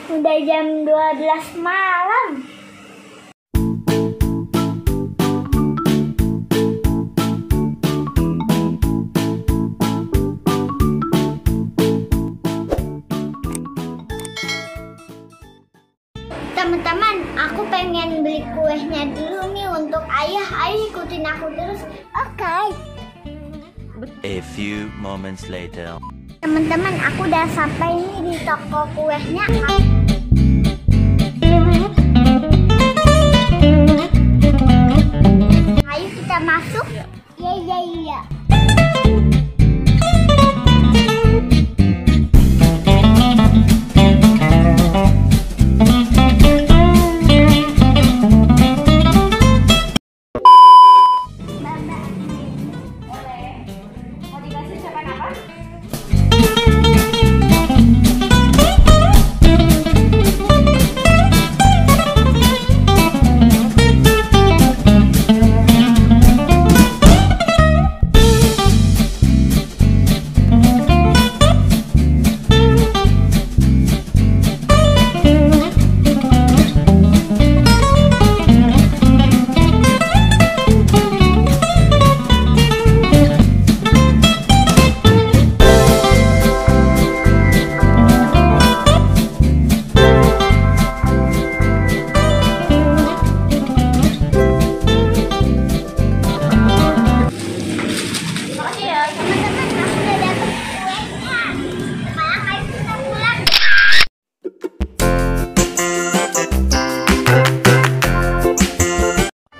Udah jam 12 malam. Teman-teman, aku pengen beli kuenya dulu nih untuk ayah. Ayo ikutin aku terus. Oke. A few moments later. Teman-teman, aku udah sampai nih di toko kuenya. Ayo kita masuk. Iya.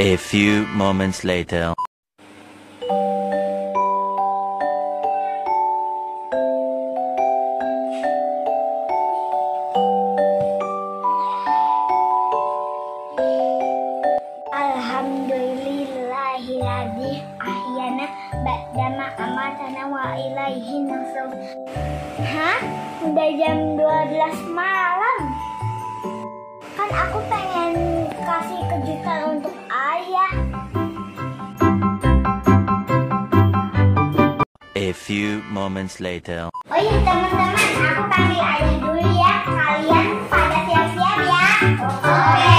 A few moments later. Alhamdulillahilladzi ahyana ba'dama amatana wa ilaihin nusyur. Hah? Udah jam 12 malam. Kan aku pengen kasih kejutan untuk ayah. A few moments later. Oh iya teman-teman, aku panggil ayah dulu ya. Kalian pada siap-siap ya. Oke.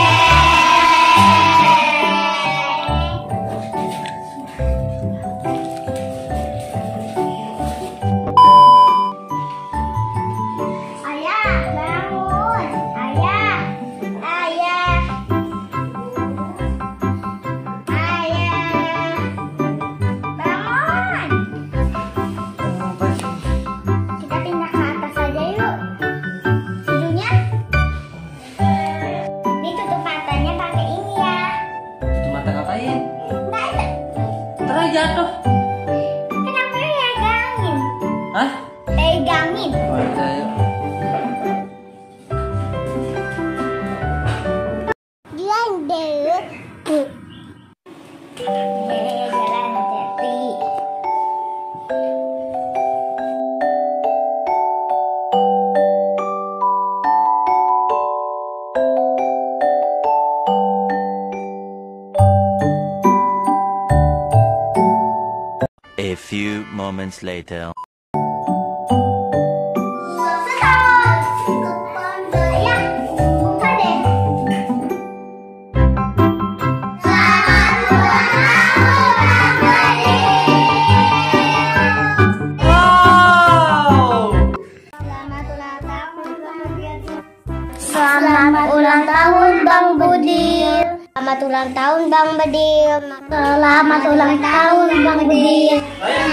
Jatuh. Kenapa pegangin? Hah? Pegangin. Jalan deh. Jalan hati-hati. A few moments later. Selamat ulang tahun Bang Budil. Selamat ulang tahun Bang Budil. Selamat ulang tahun Bang Budil.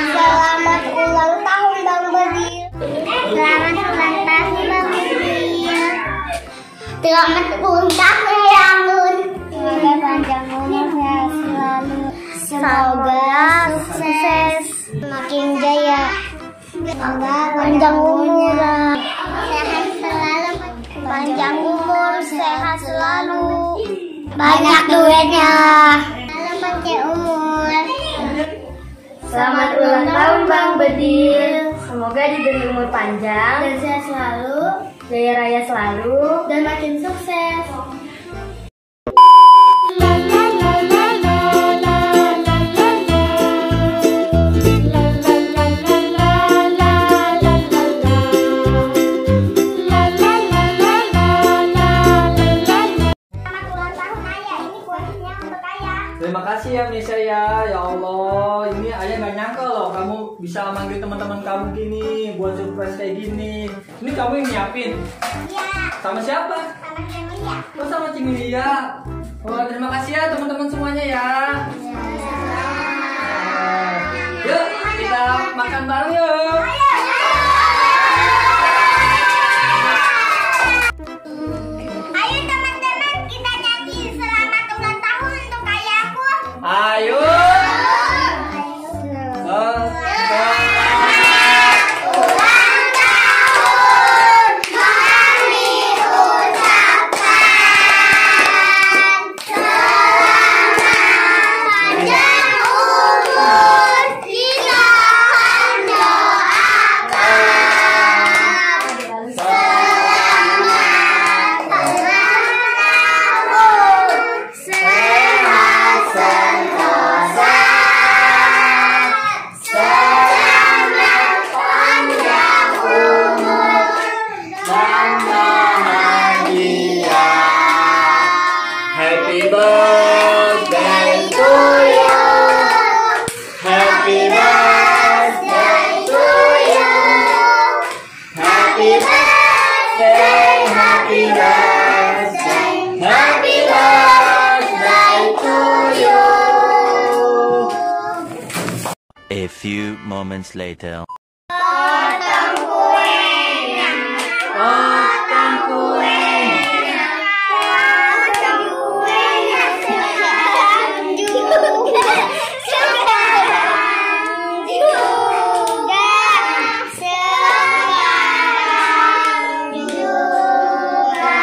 Selamat ulang tahun Bang Budil. Selamat ulang tahun Bang Budil. Selamat ulang tahun Bang Budil. Semoga panjang umur sehat selalu. Semoga sukses, makin jaya. Semoga panjang umur, sehat selalu. Panjang umur, sehat selalu. Banyak duitnya. Panjang umur. Selamat ulang tahun Bang Bedil. Semoga diberi umur panjang Dan sehat selalu. jaya raya selalu, Dan makin sukses. bisa manggil teman-teman kamu gini buat surprise kayak gini. Ini kamu yang nyiapin? Iya. Sama siapa? Sama Cemilia. Oh, sama Cimilia. Wah, terima kasih ya teman-teman semuanya ya. Yuk, kita makan bareng yuk. Ayo teman-teman, kita nyanyi selamat ulang tahun untuk ayahku. Ayo. Happy birthday to you. Happy birthday to you. Happy birthday, happy birthday, happy birthday to you. A few moments later. Potong kuenya. Potong kuenya. Potong kuenya sekarang juga. Sekarang juga. Sekarang juga.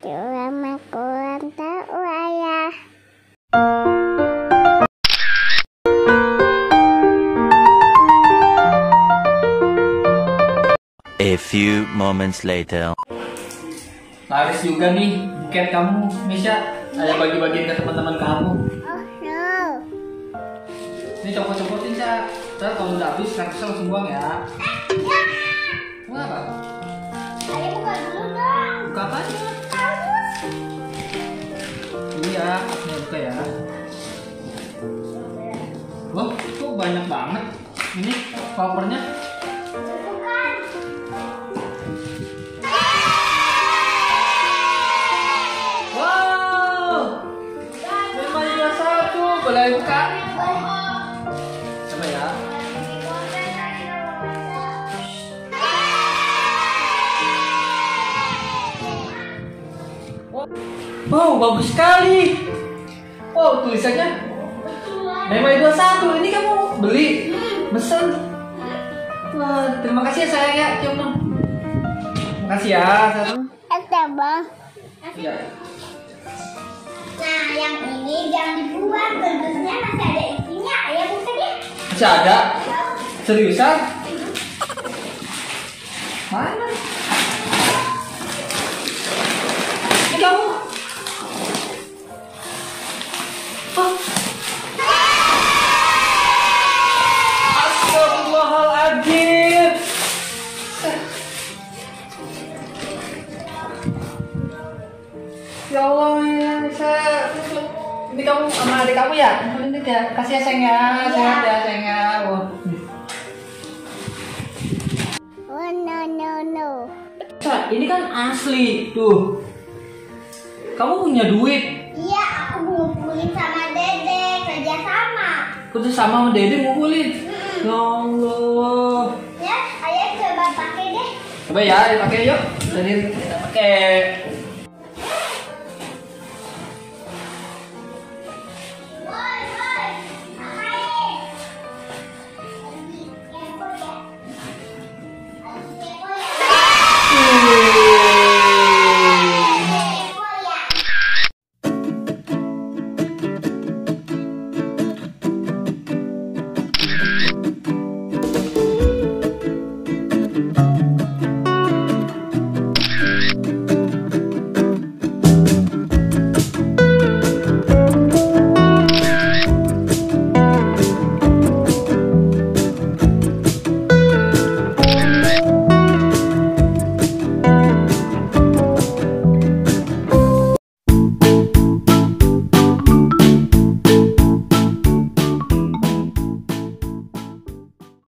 Selamat ulang tahun ayah. A few moments later. Laris juga nih buket kamu, Misha. Ada bagi-bagiin ke teman-teman kamu. Oh no. Ini copot-copotin, Sa. Ntar kalau udah habis, langsung buang ya. Buang apa? Ayo buka dulu dong. Buka apa aja? Iya, ini buka ya. Wah, kok banyak banget. Ini kopernya. Bukan. Wow, 521, boleh buka? Coba ya. Wow, bagus sekali. Wow, tulisannya Mema 21. Ini kamu beli, mesen. Wah, terima kasih ya sayang ya, cium dong. Terima kasih ya. Ada bang. Iya. Nah, yang ini jangan dibuang. Bungkusnya masih ada isinya. Ayo buka deh. Masih ada? Seriusan? Mana? Ini kamu? Oh. Astagfirullahaladzim. Ya Allah ya, ini kamu sama adik kamu ya? Ini ya, kasih ya sayang ya, sehat ya sayang ya. Wah. Oh no no no. Sa, ini kan asli tuh. Kamu punya duit. Iya, aku ngumpulin sama Dede kerja sama. Kerja sama Dede ngumpulin. Ya Allah. Ya, ayo coba pakai deh. Coba ya, dipakai yuk. Jadi kita pakai.